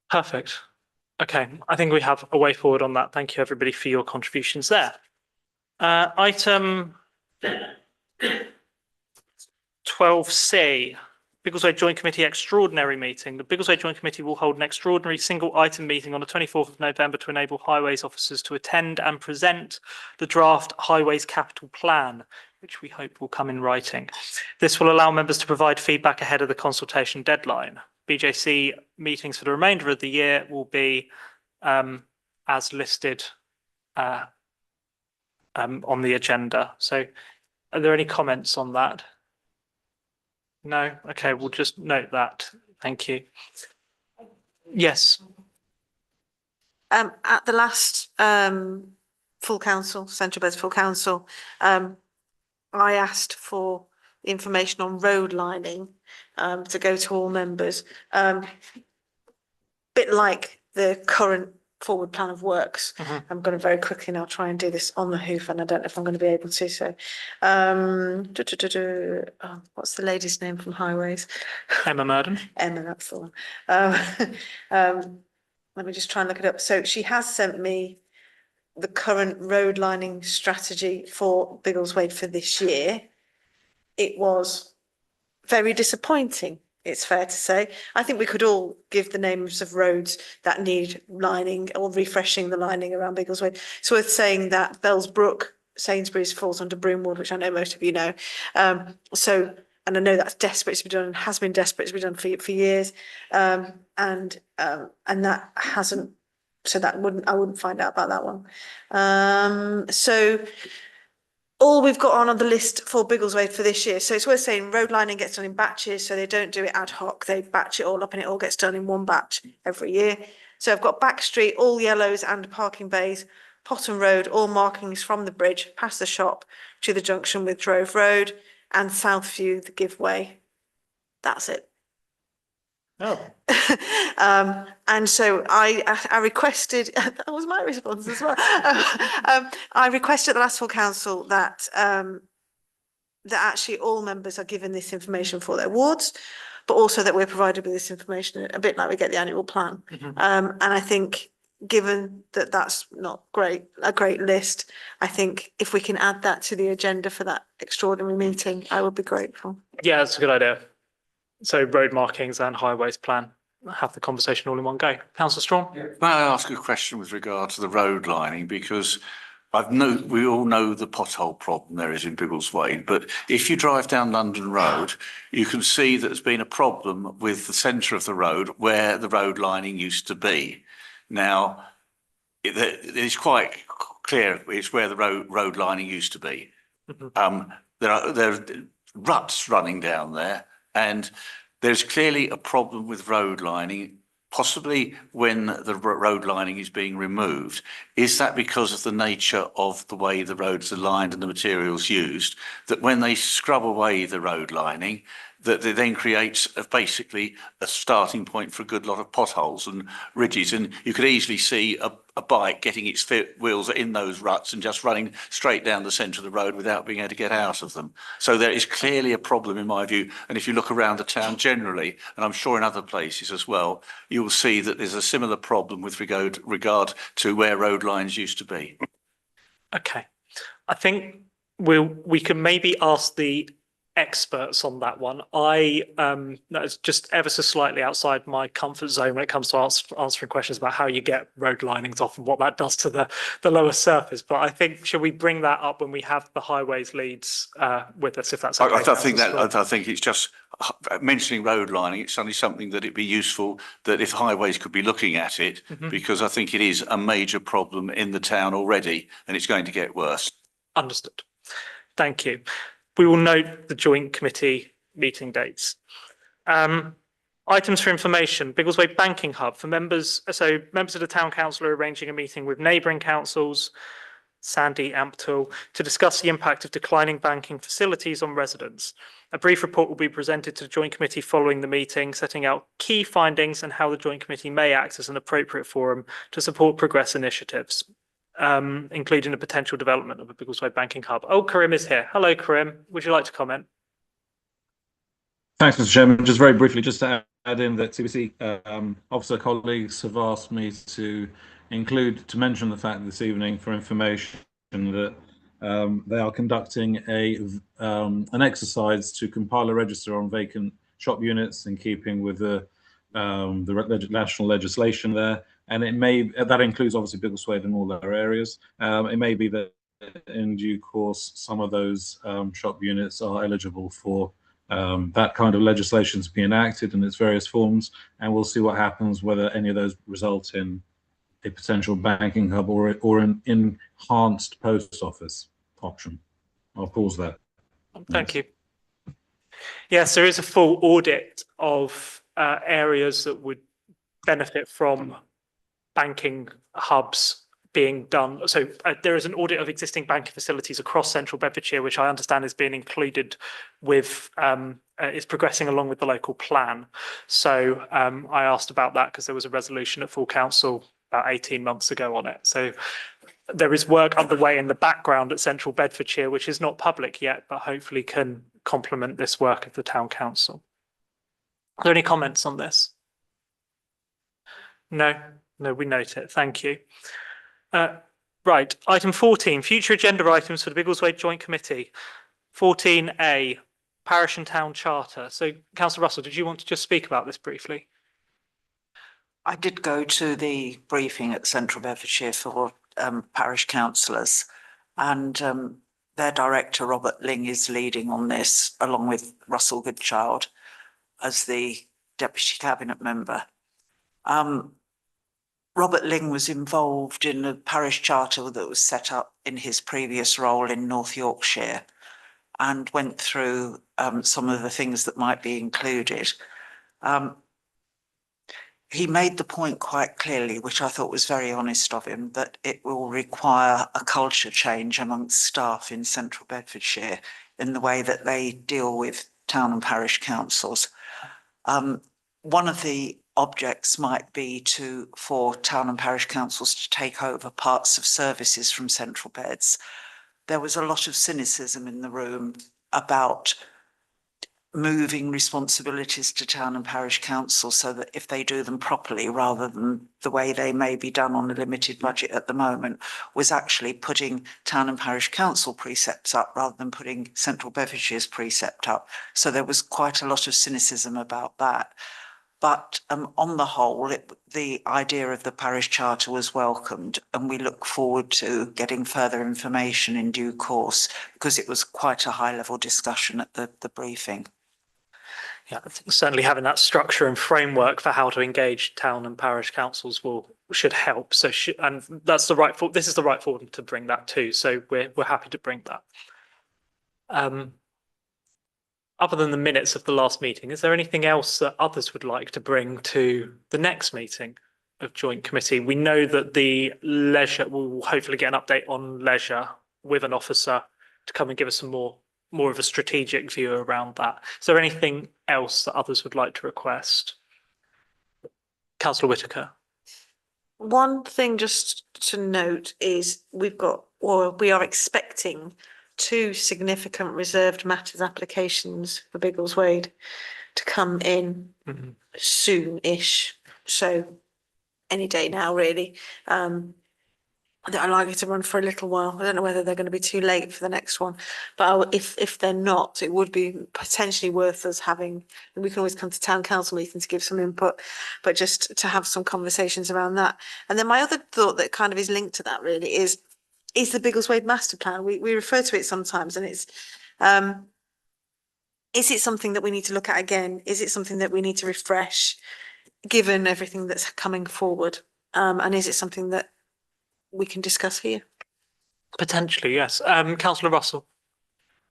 Perfect. Okay, I think we have a way forward on that. Thank you, everybody, for your contributions there. Item 12C, Biggleswade Joint Committee Extraordinary Meeting. The Biggleswade Joint Committee will hold an extraordinary single item meeting on the 24th of November to enable highways officers to attend and present the draft Highways Capital Plan, which we hope will come in writing. This will allow members to provide feedback ahead of the consultation deadline. BJC meetings for the remainder of the year will be as listed on the agenda. So are there any comments on that? No? Okay, we'll just note that. Thank you. Yes. At the last full council, Central Beds full council, I asked for information on road lining to go to all members. Bit like the current forward plan of works. I'm going to very quickly now try and do this on the hoof, and I don't know if I'm going to be able to. So, what's the lady's name from Highways? Emma Murden. Emma, that's the one. Let me just try and look it up. So she has sent me the current road lining strategy for Biggleswade for this year. It was very disappointing, it's fair to say. I think we could all give the names of roads that need lining or refreshing the lining around Biggleswade. It's worth saying that Bellsbrook, Sainsbury's falls under Broomwood, which I know most of you know. And I know that's desperate to be done and has been desperate to be done for years. And that hasn't, so that I wouldn't find out about that one. So all we've got on the list for Biggleswade for this year. So it's worth saying road lining gets done in batches, so they don't do it ad hoc. They batch it all up and it all gets done in one batch every year. So I've got Back Street, all yellows and parking bays, Potten Road, all markings from the bridge, past the shop to the junction with Drove Road, and Southview, the giveaway. That's it. Oh. And so I requested, that was my response as well. I requested at the last full council that actually all members are given this information for their wards, but also that we're provided with this information a bit like we get the annual plan. And I think given that that's not a great list, I think if we can add that to the agenda for that extraordinary meeting, I would be grateful. Yeah, that's a good idea. So road markings and highways plan, have the conversation all in one go. Councillor Strong? May I ask a question with regard to the road lining? Because we all know the pothole problem there is in Biggleswade, but if you drive down London Road, you can see that there's been a problem with the centre of the road where the road lining used to be. Now, it's quite clear it's where the road lining used to be. There are ruts running down there, and there's clearly a problem with road lining, possibly when the road lining is being removed. Is that because of the nature of the way the roads are lined and the materials used, that when they scrub away the road lining, that it then creates basically a starting point for a good lot of potholes and ridges? And you could easily see a bike getting its wheels in those ruts and just running straight down the centre of the road without being able to get out of them. So there is clearly a problem in my view. And if you look around the town generally, and I'm sure in other places as well, you will see that there's a similar problem with regard to where road lines used to be. Okay. I think we can maybe ask the experts on that one. It's just ever so slightly outside my comfort zone when it comes to answering questions about how you get road linings off and what that does to the lower surface. But I think, should we bring that up when we have the highways leads with us, if that's okay? I think it's just mentioning road lining. It's only something that it'd be useful that if highways could be looking at it, because I think it is a major problem in the town already, and it's going to get worse. Understood. Thank you. We will note the joint committee meeting dates. Items for information: Biggleswade Banking Hub for members. So members of the town council are arranging a meeting with neighbouring councils, Sandy, Ampthill, to discuss the impact of declining banking facilities on residents. A brief report will be presented to the joint committee following the meeting, setting out key findings and how the joint committee may act as an appropriate forum to support progress initiatives, including the potential development of a Biggleswade Banking Hub. Oh, Karim is here. Hello, Karim. Would you like to comment? Thanks, Mr. Chairman. Just very briefly, just to add in that CBC officer colleagues have asked me to mention the fact this evening for information that they are conducting an exercise to compile a register on vacant shop units in keeping with the national legislation there. And that includes obviously Biggleswade and all their areas. It may be that in due course, some of those shop units are eligible for that kind of legislation to be enacted in its various forms, and we'll see what happens, whether any of those result in a potential banking hub or an enhanced post office option. I'll pause there. Thank you. Yes, there is a full audit of areas that would benefit from banking hubs being done. So there is an audit of existing banking facilities across central Bedfordshire, which I understand is being included with, is progressing along with the local plan. So I asked about that because there was a resolution at full council about 18 months ago on it. So there is work underway in the background at central Bedfordshire, which is not public yet, but hopefully can complement this work of the town council. Are there any comments on this? No, we note it. Thank you. Right, item 14, future agenda items for the Biggleswade Joint Committee. 14A, Parish and Town Charter. So, Councillor Russell, did you want to just speak about this briefly? I did go to the briefing at Central Bedfordshire for parish councillors, and their director, Robert Ling, is leading on this, along with Russell Goodchild as the deputy cabinet member. Robert Ling was involved in a parish charter that was set up in his previous role in North Yorkshire, and went through some of the things that might be included. He made the point quite clearly, which I thought was very honest of him, that it will require a culture change amongst staff in Central Bedfordshire in the way that they deal with town and parish councils. One of the objects might be for town and parish councils to take over parts of services from Central Beds. There was a lot of cynicism in the room about moving responsibilities to town and parish council so that if they do them properly, rather than the way they may be done on a limited budget at the moment, was actually putting town and parish council precepts up rather than putting Central Bedfordshire's precept up. So there was quite a lot of cynicism about that. But on the whole, the idea of the parish charter was welcomed, and we look forward to getting further information in due course, because it was quite a high-level discussion at the briefing. Yeah, I think certainly having that structure and framework for how to engage town and parish councils should help. So and that's the right forum. This is the right forum to bring that to. So we're happy to bring that. Other than the minutes of the last meeting, is there anything else that others would like to bring to the next meeting of joint committee? We know that the leisure, we'll hopefully get an update on leisure with an officer to come and give us some more of a strategic view around that. Is there anything else that others would like to request? Councillor Whitaker. One thing just to note is we are expecting 2 significant reserved matters applications for Biggleswade to come in soon-ish. So any day now, really. that are likely to run for a little while. I don't know whether they're going to be too late for the next one, but if they're not, it would be potentially worth us having, and we can always come to town council meeting to give some input, but just to have some conversations around that. And then my other thought that kind of is linked to that really is the Biggleswade master plan. We refer to it sometimes, and it's is it something that we need to look at again? Is it something that we need to refresh, given everything that's coming forward? And is it something that we can discuss here? Potentially, yes. Councillor Russell.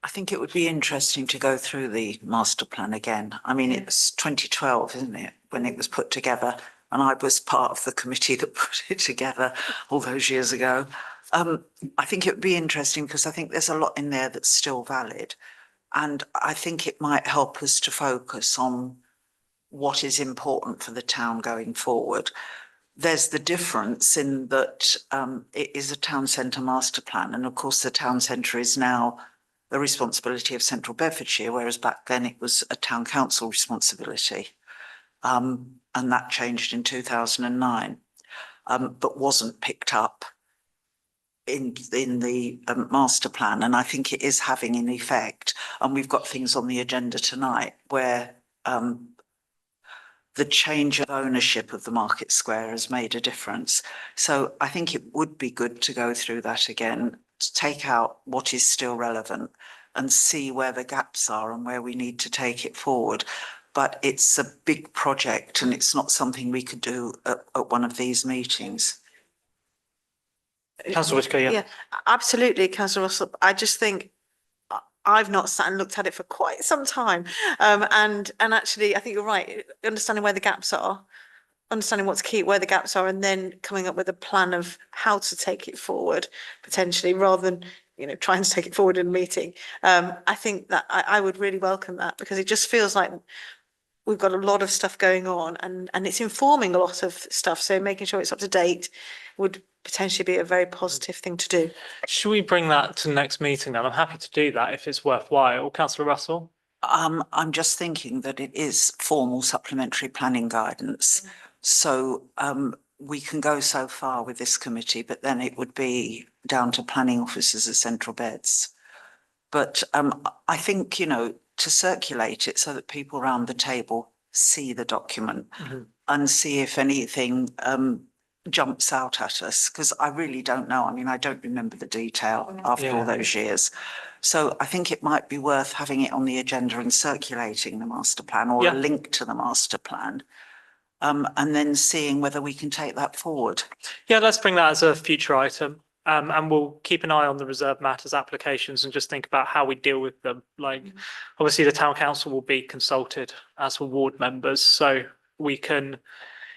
I think it would be interesting to go through the master plan again. I mean, it's 2012, isn't it, when it was put together? And I was part of the committee that put it together all those years ago. I think it would be interesting because I think there's a lot in there that's still valid. And I think it might help us to focus on what is important for the town going forward. There's the difference in that it is a town centre master plan. And of course, the town centre is now the responsibility of Central Bedfordshire, whereas back then it was a town council responsibility. And that changed in 2009, but wasn't picked up in the master plan. And I think it is having an effect. And we've got things on the agenda tonight where the change of ownership of the Market Square has made a difference. So I think it would be good to go through that again, to take out what is still relevant and see where the gaps are and where we need to take it forward. But it's a big project and it's not something we could do at one of these meetings. Councillor Whitaker, yeah. Yeah, absolutely, Councillor Russell. I just think I've not sat and looked at it for quite some time. And actually, I think you're right. Understanding where the gaps are, understanding what's key, where the gaps are, and then coming up with a plan of how to take it forward, potentially, rather than, you know, trying to take it forward in a meeting. I think that I would really welcome that, because it just feels like we've got a lot of stuff going on, and it's informing a lot of stuff. So making sure it's up to date would potentially be a very positive thing to do. Should we bring that to the next meeting then? I'm happy to do that if it's worthwhile. Councillor Russell? I'm just thinking that it is formal supplementary planning guidance. So we can go so far with this committee, but then it would be down to planning officers at Central Beds. But I think, you know, to circulate it so that people around the table see the document and see if anything jumps out at us, because I really don't know. I mean, I don't remember the detail after all those years. So I think it might be worth having it on the agenda and circulating the master plan, or a link to the master plan, and then seeing whether we can take that forward. Yeah, let's bring that as a future item. And we'll keep an eye on the reserve matters applications and just think about how we deal with them. Like, obviously the town council will be consulted, as will ward members. So we can,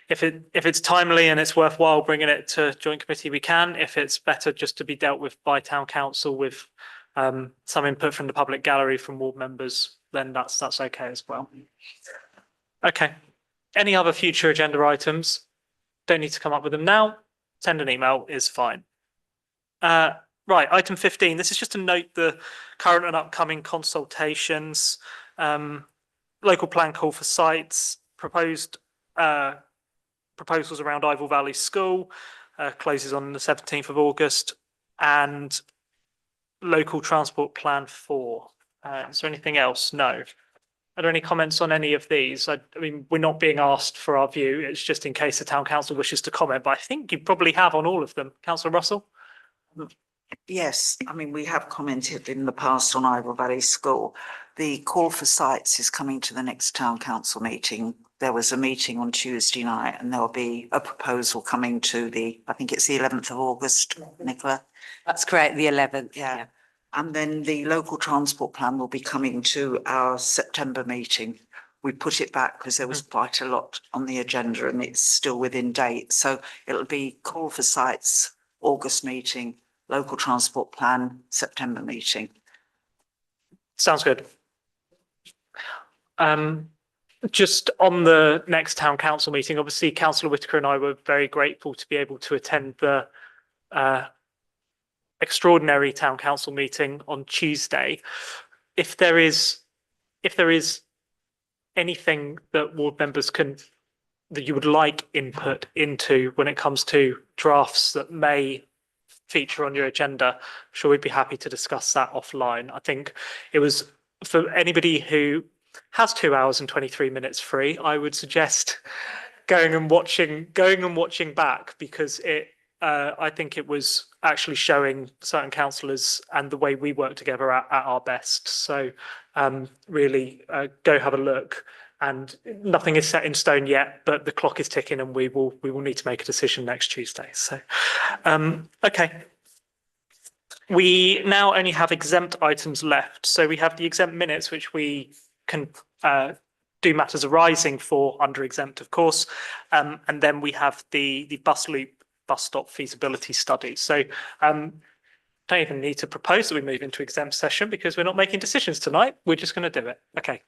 if it's timely and it's worthwhile bringing it to joint committee, we can. If it's better just to be dealt with by town council with some input from the public gallery from ward members, then that's okay as well. Okay. Any other future agenda items? Don't need to come up with them now. Send an email is fine. Right, item 15. This is just to note the current and upcoming consultations, local plan call for sites, proposals around Ivor Valley School, closes on the 17th of August, and local transport plan 4. Is there anything else? No. Are there any comments on any of these? I mean, we're not being asked for our view. It's just in case the town council wishes to comment, but I think you probably have on all of them. Councillor Russell? Yes, I mean, we have commented in the past on Ivor Valley School. The call for sites is coming to the next town council meeting. There was a meeting on Tuesday night, and there'll be a proposal coming to I think it's the 11th of August, Nicola. That's correct, the 11th. Yeah. And then the local transport plan will be coming to our September meeting. We put it back because there was quite a lot on the agenda and it's still within date. So it'll be call for sites, August meeting, local transport plan, September meeting. Sounds good. Just on the next town council meeting, obviously Councillor Whitaker and I were very grateful to be able to attend the extraordinary town council meeting on Tuesday. If there is anything that ward members that you would like input into when it comes to drafts that may feature on your agenda, I'm sure we'd be happy to discuss that offline. I think it was for anybody who has 2 hours and 23 minutes free, I would suggest going and watching back, because I think it was actually showing certain councillors and the way we work together at our best. So really go have a look. And nothing is set in stone yet, but the clock is ticking, and we will need to make a decision next Tuesday. So, okay. We now only have exempt items left. So we have the exempt minutes, which we can do matters arising for under exempt, of course. And then we have the bus loop bus stop feasibility study. So don't even need to propose that we move into exempt session, because we're not making decisions tonight. We're just going to do it. Okay.